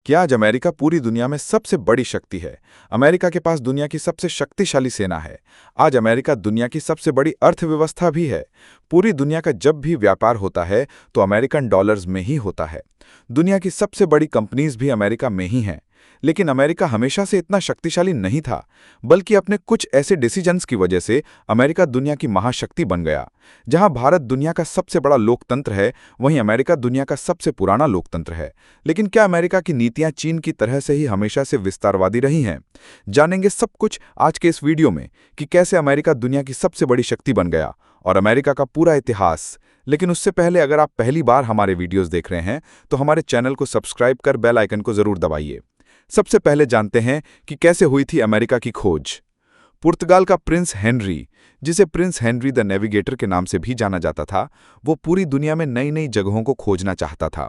क्या आज अमेरिका पूरी दुनिया में सबसे बड़ी शक्ति है? अमेरिका के पास दुनिया की सबसे शक्तिशाली सेना है। आज अमेरिका दुनिया की सबसे बड़ी अर्थव्यवस्था भी है। पूरी दुनिया का जब भी व्यापार होता है तो अमेरिकन डॉलर्स में ही होता है। दुनिया की सबसे बड़ी कंपनीज भी अमेरिका में ही हैं। लेकिन अमेरिका हमेशा से इतना शक्तिशाली नहीं था, बल्कि अपने कुछ ऐसे डिसीजंस की वजह से अमेरिका दुनिया की महाशक्ति बन गया। जहां भारत दुनिया का सबसे बड़ा लोकतंत्र है, वहीं अमेरिका दुनिया का सबसे पुराना लोकतंत्र है। लेकिन क्या अमेरिका की नीतियां चीन की तरह से ही हमेशा से विस्तारवादी रही हैं? जानेंगे सब कुछ आज के इस वीडियो में कि कैसे अमेरिका दुनिया की सबसे बड़ी शक्ति बन गया और अमेरिका का पूरा इतिहास। लेकिन उससे पहले अगर आप पहली बार हमारे वीडियोस देख रहे हैं तो हमारे चैनल को सब्सक्राइब कर बेल आइकन को जरूर दबाइए। सबसे पहले जानते हैं कि कैसे हुई थी अमेरिका की खोज। पुर्तगाल का प्रिंस हेनरी, जिसे प्रिंस हेनरी द नेविगेटर के नाम से भी जाना जाता था, वो पूरी दुनिया में नई नई जगहों को खोजना चाहता था।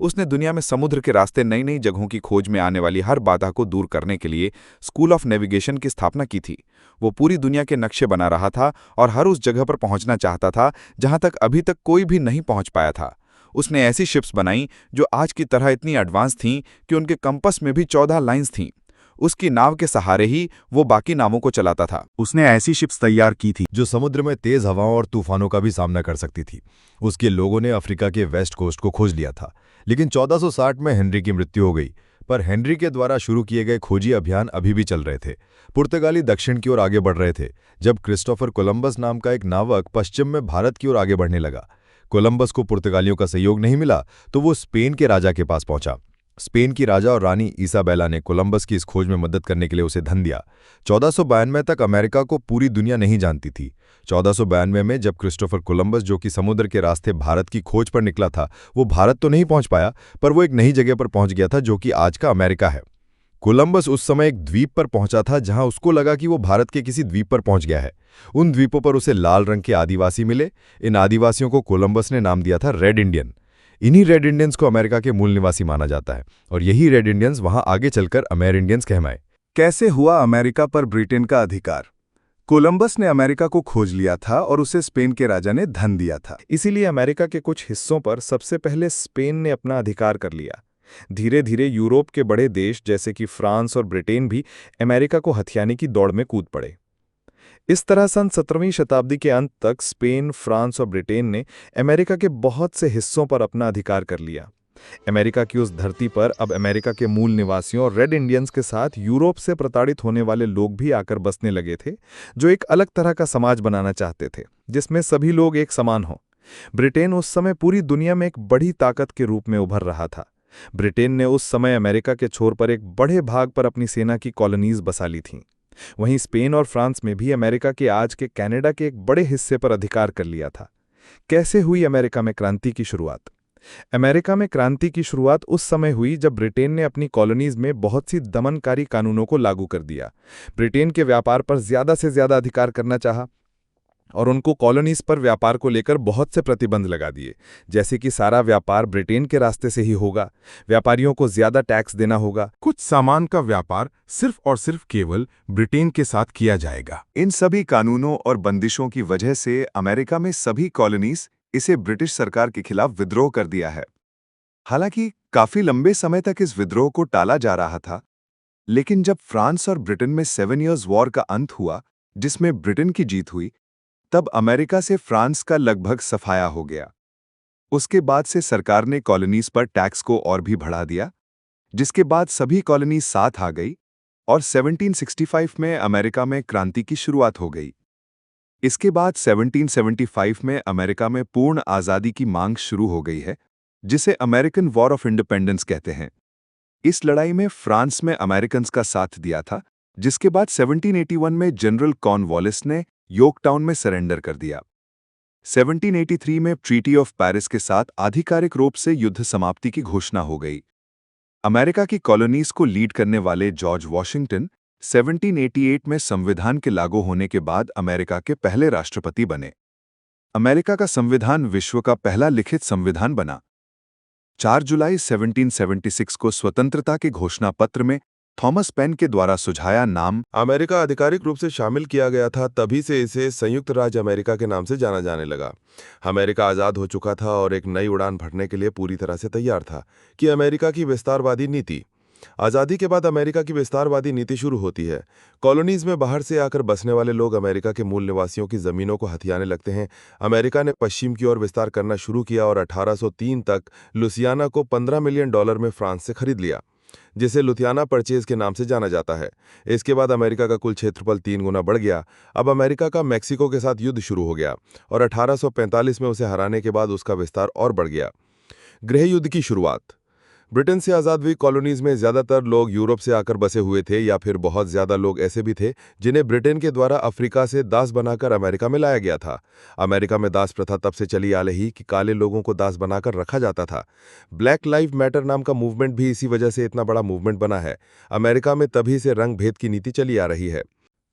उसने दुनिया में समुद्र के रास्ते नई नई जगहों की खोज में आने वाली हर बाधा को दूर करने के लिए स्कूल ऑफ नेविगेशन की स्थापना की थी। वो पूरी दुनिया के नक्शे बना रहा था और हर उस जगह पर पहुंचना चाहता था जहां तक अभी तक कोई भी नहीं पहुंच पाया था। उसने ऐसी शिप्स बनाई जो आज की तरह इतनी एडवांस थीं कि उनके कंपस में भी 14 लाइंस थीं। उसकी नाव के सहारे ही वो बाकी नावों को चलाता था। उसने ऐसी शिप्स तैयार की थी जो समुद्र में तेज हवाओं और तूफानों का भी सामना कर सकती थी। उसके लोगों ने अफ्रीका के वेस्ट कोस्ट को खोज लिया था, लेकिन 1460 में हेनरी की मृत्यु हो गई। पर हेनरी के द्वारा शुरू किए गए खोजी अभियान अभी भी चल रहे थे। पुर्तगाली दक्षिण की ओर आगे बढ़ रहे थे जब क्रिस्टोफर कोलंबस नाम का एक नावक पश्चिम में भारत की ओर आगे बढ़ने लगा। कोलंबस को पुर्तगालियों का सहयोग नहीं मिला तो वो स्पेन के राजा के पास पहुंचा। स्पेन की राजा और रानी इसाबेला ने कोलंबस की इस खोज में मदद करने के लिए उसे धन दिया। 1492 तक अमेरिका को पूरी दुनिया नहीं जानती थी। 1492 में जब क्रिस्टोफर कोलंबस, जो कि समुद्र के रास्ते भारत की खोज पर निकला था, वो भारत तो नहीं पहुंच पाया, पर वो एक नई जगह पर पहुंच गया था जो कि आज का अमेरिका है। कोलंबस उस समय एक द्वीप पर पहुंचा था जहां उसको लगा कि वो भारत के किसी द्वीप पर पहुंच गया है। उन द्वीपों पर उसे लाल रंग के आदिवासी मिले। इन आदिवासियों को कोलंबस ने नाम दिया था रेड इंडियन। इन्हीं रेड इंडियंस को अमेरिका के मूल निवासी माना जाता है और यही रेड इंडियंस वहां आगे चलकर अमेरिंडियंस कहमाए। कैसे हुआ अमेरिका पर ब्रिटेन का अधिकार? कोलंबस ने अमेरिका को खोज लिया था और उसे स्पेन के राजा ने धन दिया था। इसीलिए अमेरिका के कुछ हिस्सों पर सबसे पहले स्पेन ने अपना अधिकार कर लिया। धीरे धीरे यूरोप के बड़े देश जैसे कि फ्रांस और ब्रिटेन भी अमेरिका को हथियाने की दौड़ में कूद पड़े। इस तरह सन 17वीं शताब्दी के अंत तक स्पेन, फ्रांस और ब्रिटेन ने अमेरिका के बहुत से हिस्सों पर अपना अधिकार कर लिया। अमेरिका की उस धरती पर अब अमेरिका के मूल निवासियों और रेड इंडियंस के साथ यूरोप से प्रताड़ित होने वाले लोग भी आकर बसने लगे थे, जो एक अलग तरह का समाज बनाना चाहते थे जिसमें सभी लोग एक समान हों। ब्रिटेन उस समय पूरी दुनिया में एक बड़ी ताकत के रूप में उभर रहा था। ब्रिटेन ने उस समय अमेरिका के छोर पर एक बड़े भाग पर अपनी सेना की कॉलोनीज बसा ली थीं। वहीं स्पेन और फ्रांस में भी अमेरिका के आज के कनाडा के एक बड़े हिस्से पर अधिकार कर लिया था। कैसे हुई अमेरिका में क्रांति की शुरुआत? अमेरिका में क्रांति की शुरुआत उस समय हुई जब ब्रिटेन ने अपनी कॉलोनीज में बहुत सी दमनकारी कानूनों को लागू कर दिया। ब्रिटेन के व्यापार पर ज्यादा से ज्यादा अधिकार करना चाहा और उनको कॉलोनीज पर व्यापार को लेकर बहुत से प्रतिबंध लगा दिए, जैसे कि सारा व्यापार ब्रिटेन के रास्ते से ही होगा, व्यापारियों को ज्यादा टैक्स देना होगा, कुछ सामान का व्यापार सिर्फ और सिर्फ केवल ब्रिटेन के साथ किया जाएगा। इन सभी कानूनों और बंदिशों की वजह से अमेरिका में सभी कॉलोनीज इसे ब्रिटिश सरकार के खिलाफ विद्रोह कर दिया है। हालांकि काफी लंबे समय तक इस विद्रोह को टाला जा रहा था, लेकिन जब फ्रांस और ब्रिटेन में 7 ईयर्स वॉर का अंत हुआ, जिसमें ब्रिटेन की जीत हुई, तब अमेरिका से फ्रांस का लगभग सफाया हो गया। उसके बाद से सरकार ने कॉलोनीज पर टैक्स को और भी बढ़ा दिया, जिसके बाद सभी कॉलोनीज साथ आ गई और 1765 में अमेरिका में क्रांति की शुरुआत हो गई। इसके बाद 1775 में अमेरिका में पूर्ण आज़ादी की मांग शुरू हो गई है, जिसे अमेरिकन वॉर ऑफ इंडिपेंडेंस कहते हैं। इस लड़ाई में फ्रांस में अमेरिकन्स का साथ दिया था, जिसके बाद 1781 में जनरल कॉर्नवालिस ने यॉर्कटाउन में सरेंडर कर दिया। 1783 में ट्रीटी ऑफ पेरिस के साथ आधिकारिक रूप से युद्ध समाप्ति की घोषणा हो गई। अमेरिका की कॉलोनीज को लीड करने वाले जॉर्ज वॉशिंगटन 1788 में संविधान के लागू होने के बाद अमेरिका के पहले राष्ट्रपति बने। अमेरिका का संविधान विश्व का पहला लिखित संविधान बना। 4 जुलाई 1776 को स्वतंत्रता के घोषणा पत्र में थॉमस पेन के द्वारा सुझाया नाम अमेरिका आधिकारिक रूप से शामिल किया गया था। तभी से इसे संयुक्त राज्य अमेरिका के नाम से जाना जाने लगा। अमेरिका आज़ाद हो चुका था और एक नई उड़ान भरने के लिए पूरी तरह से तैयार था कि अमेरिका की विस्तारवादी नीति आज़ादी के बाद अमेरिका की विस्तारवादी नीति शुरू होती है। कॉलोनीज में बाहर से आकर बसने वाले लोग अमेरिका के मूल निवासियों की ज़मीनों को हथियाने लगते हैं। अमेरिका ने पश्चिम की ओर विस्तार करना शुरू किया और 1803 तक लुसियाना को $15 मिलियन में फ्रांस से खरीद लिया, जिसे लुथियाना परचेज के नाम से जाना जाता है। इसके बाद अमेरिका का कुल क्षेत्रफल 3 गुना बढ़ गया। अब अमेरिका का मैक्सिको के साथ युद्ध शुरू हो गया और 1845 में उसे हराने के बाद उसका विस्तार और बढ़ गया। गृह युद्ध की शुरुआत। ब्रिटेन से आज़ाद हुई कॉलोनीज में ज़्यादातर लोग यूरोप से आकर बसे हुए थे, या फिर बहुत ज़्यादा लोग ऐसे भी थे जिन्हें ब्रिटेन के द्वारा अफ्रीका से दास बनाकर अमेरिका में लाया गया था। अमेरिका में दास प्रथा तब से चली आ रही कि काले लोगों को दास बनाकर रखा जाता था। ब्लैक लाइव मैटर नाम का मूवमेंट भी इसी वजह से इतना बड़ा मूवमेंट बना है। अमेरिका में तभी से रंग भेद की नीति चली आ रही है।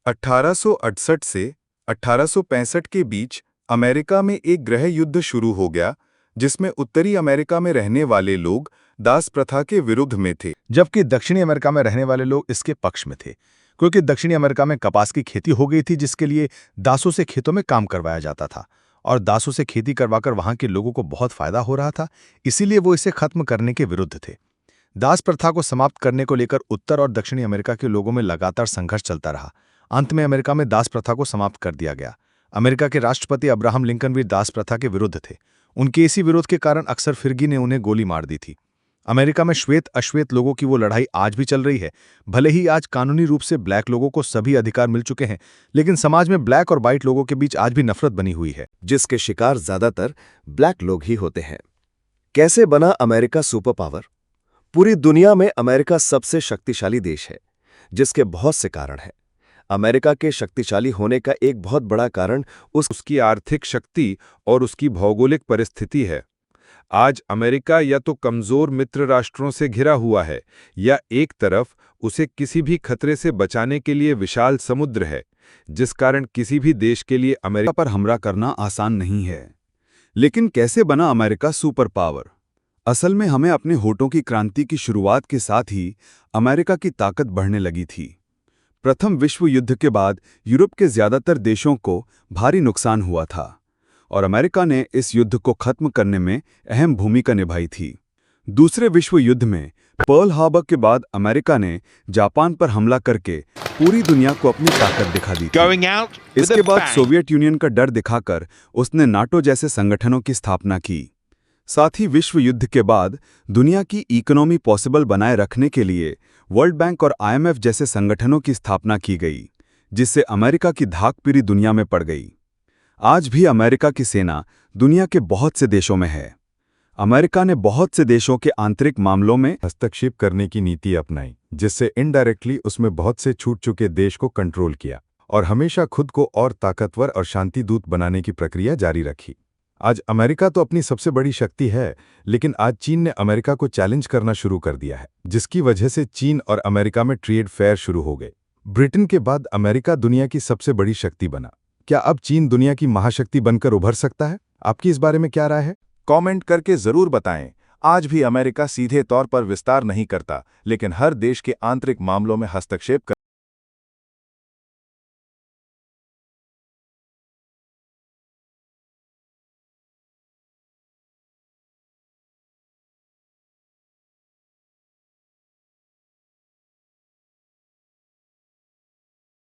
1868 से 1865 के बीच अमेरिका में एक गृह युद्ध शुरू हो गया, जिसमें उत्तरी अमेरिका में रहने वाले लोग दास प्रथा के विरुद्ध में थे, जबकि दक्षिणी अमेरिका में रहने वाले लोग इसके पक्ष में थे, क्योंकि दक्षिणी अमेरिका में कपास की खेती हो गई थी, जिसके लिए दासों से खेतों में काम करवाया जाता था और दासों से खेती करवाकर वहां के लोगों को बहुत फायदा हो रहा था, इसीलिए वो इसे खत्म करने के विरुद्ध थे। दास प्रथा को समाप्त करने को लेकर उत्तर और दक्षिणी अमेरिका के लोगों में लगातार संघर्ष चलता रहा। अंत में अमेरिका में दास प्रथा को समाप्त कर दिया गया। अमेरिका के राष्ट्रपति अब्राहम लिंकन भी दास प्रथा के विरुद्ध थे। उनके इसी विरोध के कारण अक्सर फिरगी ने उन्हें गोली मार दी थी। अमेरिका में श्वेत अश्वेत लोगों की वो लड़ाई आज भी चल रही है। भले ही आज कानूनी रूप से ब्लैक लोगों को सभी अधिकार मिल चुके हैं, लेकिन समाज में ब्लैक और व्हाइट लोगों के बीच आज भी नफरत बनी हुई है, जिसके शिकार ज्यादातर ब्लैक लोग ही होते हैं। कैसे बना अमेरिका सुपर पावर? पूरी दुनिया में अमेरिका सबसे शक्तिशाली देश है, जिसके बहुत से कारण हैं। अमेरिका के शक्तिशाली होने का एक बहुत बड़ा कारण उसकी आर्थिक शक्ति और उसकी भौगोलिक परिस्थिति है। आज अमेरिका या तो कमजोर मित्र राष्ट्रों से घिरा हुआ है, या एक तरफ उसे किसी भी खतरे से बचाने के लिए विशाल समुद्र है, जिस कारण किसी भी देश के लिए अमेरिका पर हमला करना आसान नहीं है। लेकिन कैसे बना अमेरिका सुपर पावर? असल में हमें अपने होठों की क्रांति की शुरुआत के साथ ही अमेरिका की ताकत बढ़ने लगी थी। प्रथम विश्व युद्ध के बाद यूरोप के ज्यादातर देशों को भारी नुकसान हुआ था और अमेरिका ने इस युद्ध को खत्म करने में अहम भूमिका निभाई थी। दूसरे विश्व युद्ध में पर्ल हार्बर के बाद अमेरिका ने जापान पर हमला करके पूरी दुनिया को अपनी ताकत दिखा दी थी। इसके बाद सोवियत यूनियन का डर दिखाकर उसने नाटो जैसे संगठनों की स्थापना की। साथ ही विश्व युद्ध के बाद दुनिया की इकोनॉमी पॉसिबल बनाए रखने के लिए वर्ल्ड बैंक और IMF जैसे संगठनों की स्थापना की गई, जिससे अमेरिका की धाक पूरी दुनिया में पड़ गई। आज भी अमेरिका की सेना दुनिया के बहुत से देशों में है। अमेरिका ने बहुत से देशों के आंतरिक मामलों में हस्तक्षेप करने की नीति अपनाई, जिससे इनडायरेक्टली उसमें बहुत से छूट चुके देश को कंट्रोल किया और हमेशा खुद को और ताकतवर और शांति दूत बनाने की प्रक्रिया जारी रखी। आज अमेरिका तो अपनी सबसे बड़ी शक्ति है, लेकिन आज चीन ने अमेरिका को चैलेंज करना शुरू कर दिया है, जिसकी वजह से चीन और अमेरिका में ट्रेड फेयर शुरू हो गए। ब्रिटेन के बाद अमेरिका दुनिया की सबसे बड़ी शक्ति बना। क्या अब चीन दुनिया की महाशक्ति बनकर उभर सकता है? आपकी इस बारे में क्या राय है? कमेंट करके जरूर बताएं। आज भी अमेरिका सीधे तौर पर विस्तार नहीं करता, लेकिन हर देश के आंतरिक मामलों में हस्तक्षेप